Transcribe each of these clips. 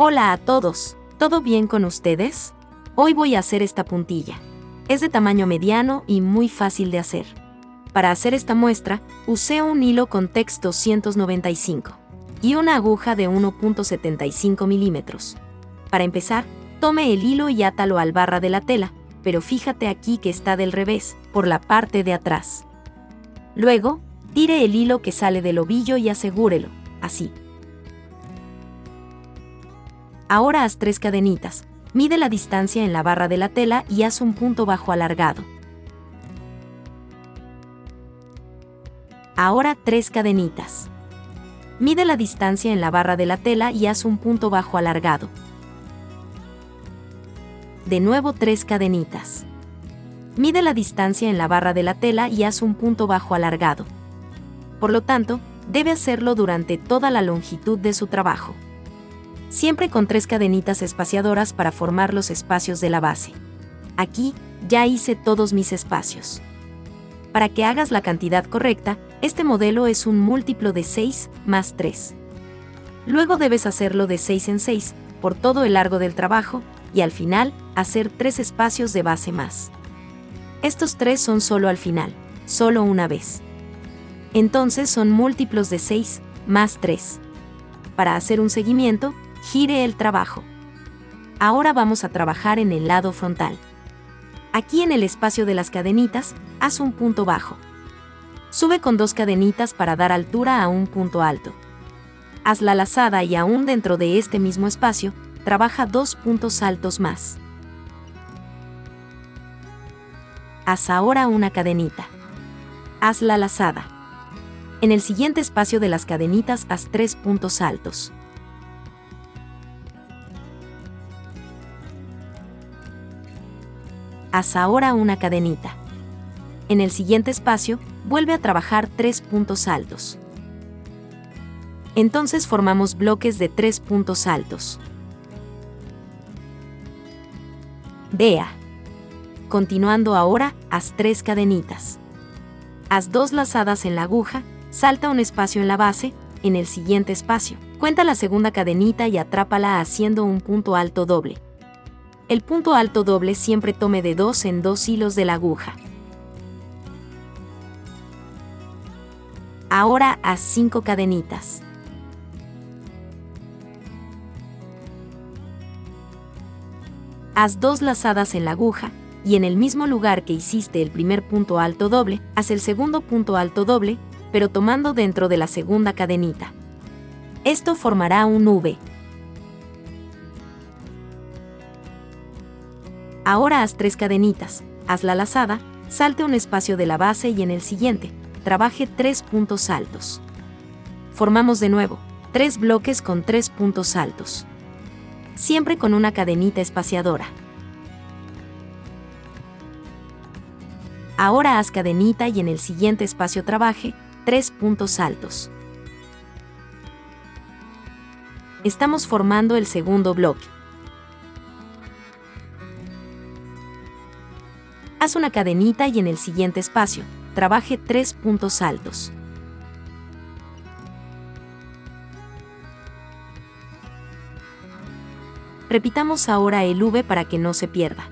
Hola a todos, ¿todo bien con ustedes? Hoy voy a hacer esta puntilla. Es de tamaño mediano y muy fácil de hacer. Para hacer esta muestra, usé un hilo con tex 295 y una aguja de 1.75 milímetros. Para empezar, tome el hilo y átalo al barra de la tela, pero fíjate aquí que está del revés, por la parte de atrás. Luego, tire el hilo que sale del ovillo y asegúrelo, así. Ahora haz 3 cadenitas, mide la distancia en la barra de la tela y haz un punto bajo alargado. Ahora 3 cadenitas. Mide la distancia en la barra de la tela y haz un punto bajo alargado. De nuevo 3 cadenitas. Mide la distancia en la barra de la tela y haz un punto bajo alargado. Por lo tanto, debe hacerlo durante toda la longitud de su trabajo. Siempre con 3 cadenitas espaciadoras para formar los espacios de la base. Aquí, ya hice todos mis espacios. Para que hagas la cantidad correcta, este modelo es un múltiplo de 6 más 3. Luego debes hacerlo de 6 en 6, por todo el largo del trabajo, y al final, hacer 3 espacios de base más. Estos 3 son solo al final, solo una vez. Entonces son múltiplos de 6 más 3. Para hacer un seguimiento, gire el trabajo. Ahora vamos a trabajar en el lado frontal. Aquí en el espacio de las cadenitas, haz un punto bajo. Sube con 2 cadenitas para dar altura a un punto alto. Haz la lazada y aún dentro de este mismo espacio, trabaja 2 puntos altos más. Haz ahora una cadenita. Haz la lazada. En el siguiente espacio de las cadenitas haz 3 puntos altos. Haz ahora una cadenita. En el siguiente espacio, vuelve a trabajar 3 puntos altos. Entonces formamos bloques de 3 puntos altos. Vea. Continuando ahora, haz 3 cadenitas. Haz 2 lazadas en la aguja, salta un espacio en la base, en el siguiente espacio. Cuenta la segunda cadenita y atrápala haciendo un punto alto doble. El punto alto doble siempre tome de 2 en 2 hilos de la aguja. Ahora haz 5 cadenitas. Haz 2 lazadas en la aguja, y en el mismo lugar que hiciste el primer punto alto doble, haz el segundo punto alto doble, pero tomando dentro de la segunda cadenita. Esto formará un V. Ahora haz 3 cadenitas, haz la lazada, salte un espacio de la base y en el siguiente, trabaje 3 puntos altos. Formamos de nuevo 3 bloques con 3 puntos altos. Siempre con una cadenita espaciadora. Ahora haz cadenita y en el siguiente espacio trabaje 3 puntos altos. Estamos formando el segundo bloque. Haz una cadenita y en el siguiente espacio, trabaje 3 puntos altos. Repitamos ahora el V para que no se pierda.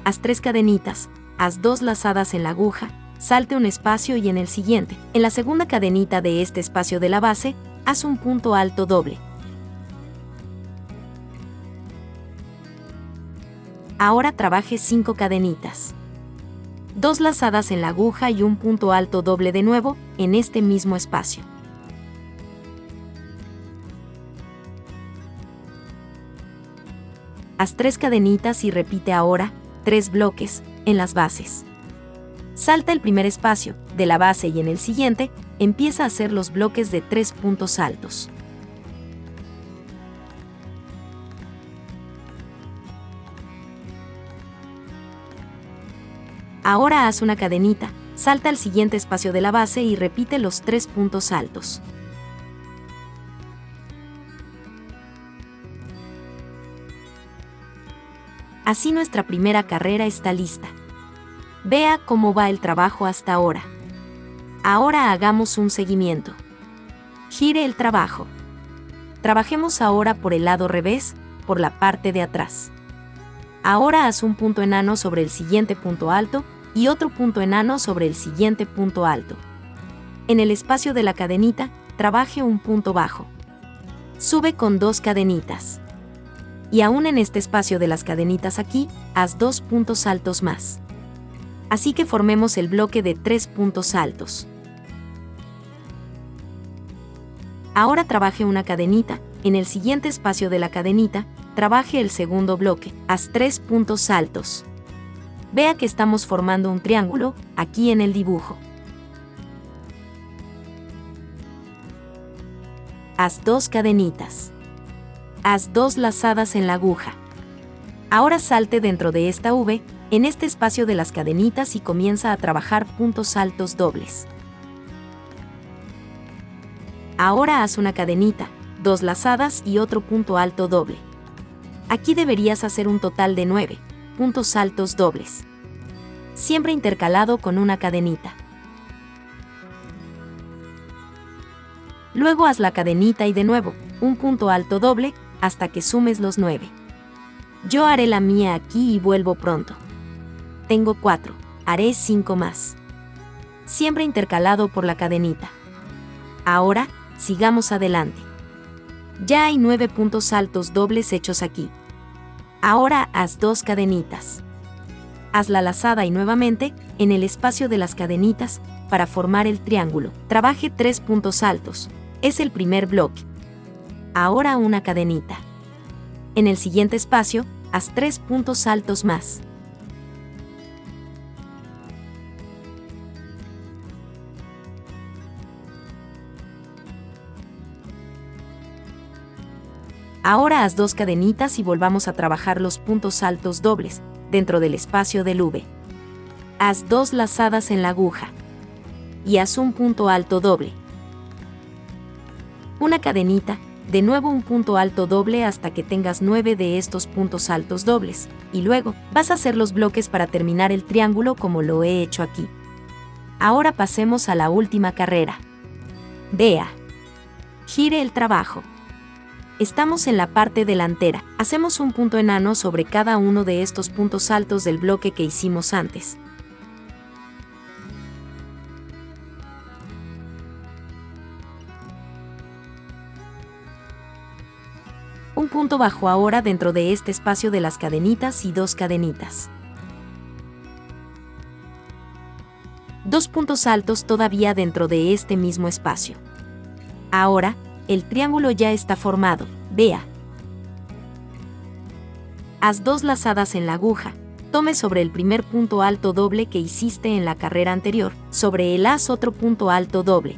Haz 3 cadenitas, haz 2 lazadas en la aguja, salte un espacio y en el siguiente, en la segunda cadenita de este espacio de la base, haz un punto alto doble. Ahora trabaje 5 cadenitas. 2 lazadas en la aguja y un punto alto doble de nuevo, en este mismo espacio. Haz 3 cadenitas y repite ahora 3 bloques en las bases. Salta el primer espacio de la base y en el siguiente, empieza a hacer los bloques de 3 puntos altos. Ahora haz una cadenita, salta al siguiente espacio de la base y repite los 3 puntos altos. Así nuestra primera carrera está lista. Vea cómo va el trabajo hasta ahora. Ahora hagamos un seguimiento. Gire el trabajo. Trabajemos ahora por el lado revés, por la parte de atrás. Ahora haz un punto enano sobre el siguiente punto alto y otro punto enano sobre el siguiente punto alto. En el espacio de la cadenita, trabaje un punto bajo. Sube con 2 cadenitas. Y aún en este espacio de las cadenitas aquí, haz 2 puntos altos más. Así que formemos el bloque de 3 puntos altos. Ahora trabaje una cadenita, en el siguiente espacio de la cadenita, trabaje el segundo bloque, haz 3 puntos altos. Vea que estamos formando un triángulo, aquí en el dibujo. Haz 2 cadenitas. Haz 2 lazadas en la aguja. Ahora salte dentro de esta V, en este espacio de las cadenitas y comienza a trabajar puntos altos dobles. Ahora haz una cadenita, 2 lazadas y otro punto alto doble. Aquí deberías hacer un total de 9 puntos altos dobles, siempre intercalado con una cadenita. Luego haz la cadenita y de nuevo, un punto alto doble, hasta que sumes los 9. Yo haré la mía aquí y vuelvo pronto. Tengo 4, haré 5 más. Siempre intercalado por la cadenita. Ahora, sigamos adelante. Ya hay 9 puntos altos dobles hechos aquí. Ahora haz 2 cadenitas. Haz la lazada y nuevamente, en el espacio de las cadenitas, para formar el triángulo, trabaje 3 puntos altos. Es el primer bloque. Ahora una cadenita. En el siguiente espacio, haz 3 puntos altos más. Ahora haz 2 cadenitas y volvamos a trabajar los puntos altos dobles, dentro del espacio del V. Haz 2 lazadas en la aguja. Y haz un punto alto doble. Una cadenita, de nuevo un punto alto doble hasta que tengas 9 de estos puntos altos dobles, y luego, vas a hacer los bloques para terminar el triángulo como lo he hecho aquí. Ahora pasemos a la última carrera. Vea. Gire el trabajo. Estamos en la parte delantera. Hacemos un punto enano sobre cada uno de estos puntos altos del bloque que hicimos antes. Un punto bajo ahora dentro de este espacio de las cadenitas y 2 cadenitas. 2 puntos altos todavía dentro de este mismo espacio. Ahora, el triángulo ya está formado, vea. Haz 2 lazadas en la aguja, tome sobre el primer punto alto doble que hiciste en la carrera anterior, sobre él haz otro punto alto doble.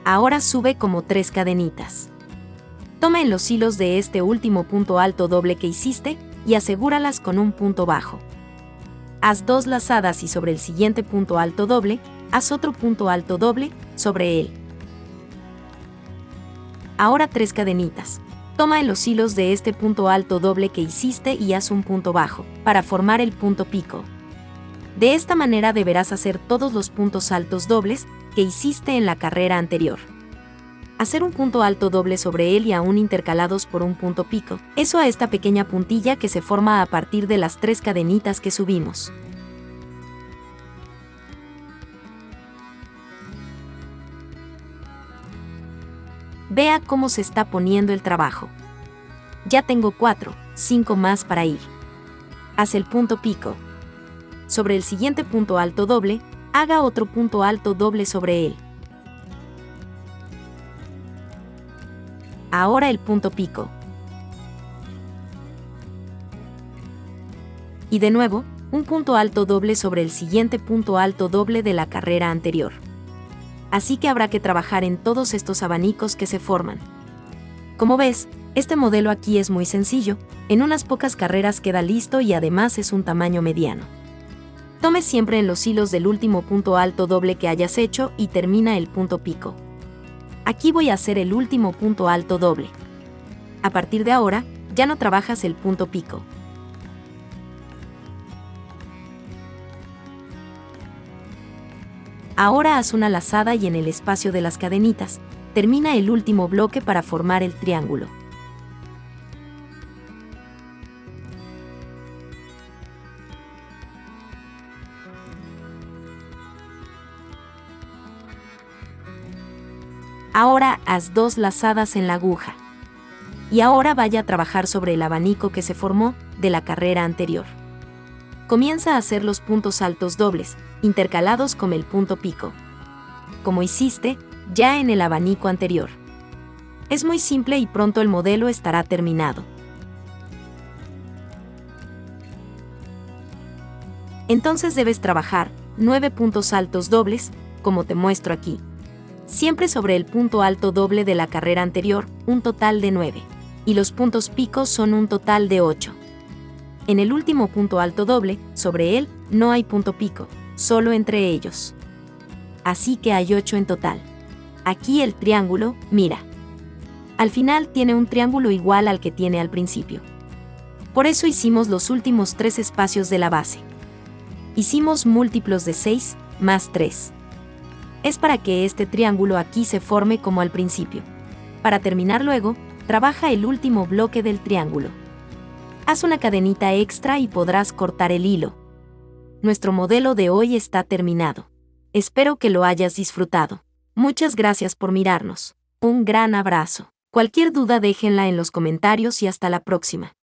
Ahora sube como 3 cadenitas. Toma en los hilos de este último punto alto doble que hiciste y asegúralas con un punto bajo. Haz 2 lazadas y sobre el siguiente punto alto doble, haz otro punto alto doble sobre él. Ahora 3 cadenitas. Toma en los hilos de este punto alto doble que hiciste y haz un punto bajo, para formar el punto pico. De esta manera deberás hacer todos los puntos altos dobles que hiciste en la carrera anterior. Hacer un punto alto doble sobre él y aún intercalados por un punto pico, eso a esta pequeña puntilla que se forma a partir de las 3 cadenitas que subimos. Vea cómo se está poniendo el trabajo. Ya tengo 4, 5 más para ir. Haz el punto pico. Sobre el siguiente punto alto doble, haga otro punto alto doble sobre él. Ahora el punto pico. Y de nuevo, un punto alto doble sobre el siguiente punto alto doble de la carrera anterior. Así que habrá que trabajar en todos estos abanicos que se forman. Como ves, este modelo aquí es muy sencillo, en unas pocas carreras queda listo y además es un tamaño mediano. Tome siempre en los hilos del último punto alto doble que hayas hecho y termina el punto pico. Aquí voy a hacer el último punto alto doble. A partir de ahora, ya no trabajas el punto pico. Ahora haz una lazada y en el espacio de las cadenitas, termina el último bloque para formar el triángulo. Ahora haz 2 lazadas en la aguja. Y ahora vaya a trabajar sobre el abanico que se formó de la carrera anterior. Comienza a hacer los puntos altos dobles, intercalados con el punto pico, como hiciste ya en el abanico anterior. Es muy simple y pronto el modelo estará terminado. Entonces debes trabajar 9 puntos altos dobles, como te muestro aquí. Siempre sobre el punto alto doble de la carrera anterior, un total de 9. Y los puntos picos son un total de 8. En el último punto alto doble, sobre él, no hay punto pico, solo entre ellos. Así que hay 8 en total. Aquí el triángulo, mira. Al final tiene un triángulo igual al que tiene al principio. Por eso hicimos los últimos 3 espacios de la base. Hicimos múltiplos de 6, más 3. Es para que este triángulo aquí se forme como al principio. Para terminar luego, trabaja el último bloque del triángulo. Haz una cadenita extra y podrás cortar el hilo. Nuestro modelo de hoy está terminado. Espero que lo hayas disfrutado. Muchas gracias por mirarnos. Un gran abrazo. Cualquier duda déjenla en los comentarios y hasta la próxima.